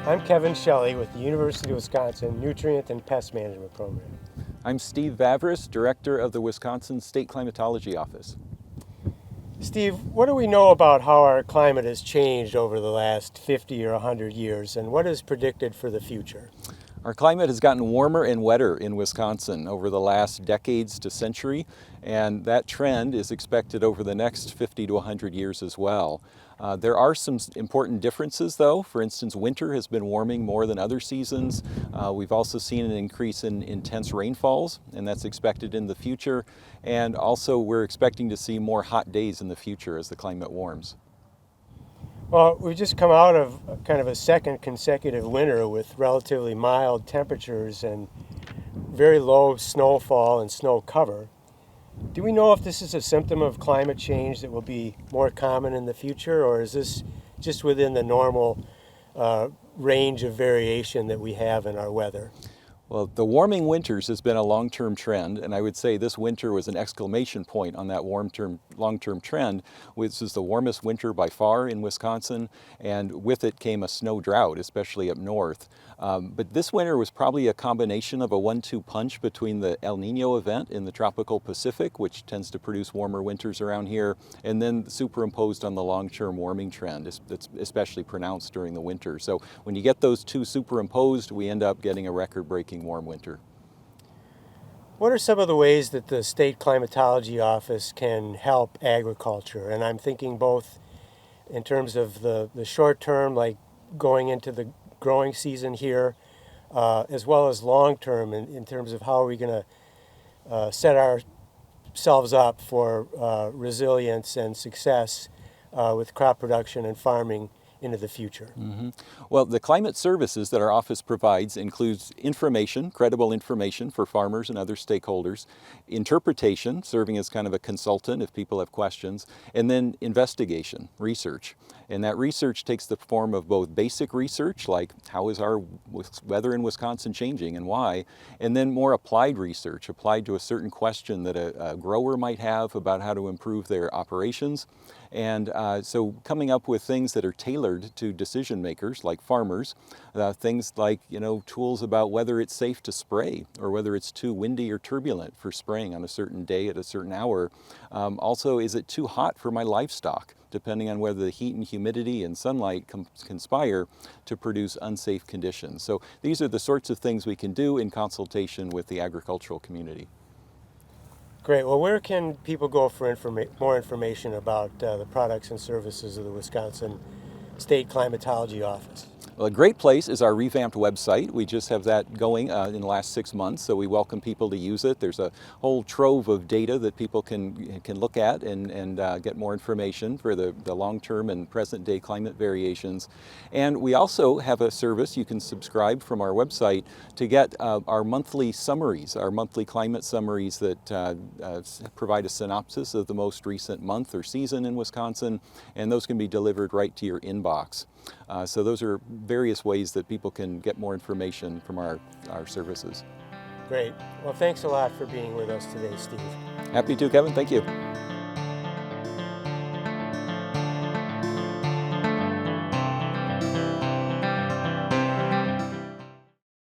I'm Kevin Shelley with the University of Wisconsin Nutrient and Pest Management Program. I'm Steve Vavris, Director of the Wisconsin State Climatology Office. Steve, what do we know about how our climate has changed over the last 50 or 100 years, and what is predicted for the future? Our climate has gotten warmer and wetter in Wisconsin over the last decades to century, and that trend is expected over the next 50 to 100 years as well. There are some important differences though. For instance, winter has been warming more than other seasons. We've also seen an increase in intense rainfalls, and that's expected in the future. And also we're expecting to see more hot days in the future as the climate warms. Well, we've just come out of kind of a second consecutive winter with relatively mild temperatures and very low snowfall and snow cover. Do we know if this is a symptom of climate change that will be more common in the future, or is this just within the normal range of variation that we have in our weather? Well, the warming winters has been a long-term trend, and I would say this winter was an exclamation point on that long-term trend, which is the warmest winter by far in Wisconsin, and with it came a snow drought, especially up north. But this winter was probably a combination of a 1-2 punch between the El Nino event in the tropical Pacific, which tends to produce warmer winters around here, and then superimposed on the long-term warming trend that's especially pronounced during the winter. So when you get those two superimposed, we end up getting a record-breaking warm winter. What are some of the ways that the State Climatology Office can help agriculture? And I'm thinking both in terms of the short term, like going into the growing season here, as well as long term in terms of how are we going to set ourselves up for resilience and success with crop production and farming into the future. Mm-hmm. Well, the climate services that our office provides includes information, credible information for farmers and other stakeholders, interpretation, serving as kind of a consultant if people have questions, and then investigation, research. And that research takes the form of both basic research, like how is our weather in Wisconsin changing and why, and then more applied research, applied to a certain question that a grower might have about how to improve their operations. And so coming up with things that are tailored to decision makers like farmers, things like, tools about whether it's safe to spray or whether it's too windy or turbulent for spraying on a certain day at a certain hour. Also, is it too hot for my livestock, depending on whether the heat and humidity and sunlight conspire to produce unsafe conditions. So these are the sorts of things we can do in consultation with the agricultural community. Great. Well, where can people go for more information about the products and services of the Wisconsin State Climatology Office? Well, a great place is our revamped website. We just have that going in the last 6 months, so we welcome people to use it. There's a whole trove of data that people can look at and get more information for the long-term and present-day climate variations. And we also have a service you can subscribe from our website to get our monthly summaries, our monthly climate summaries that provide a synopsis of the most recent month or season in Wisconsin, and those can be delivered right to your inbox. So those are various ways that people can get more information from our services. Great. Well, thanks a lot for being with us today, Steve. Happy to, Kevin. Thank you.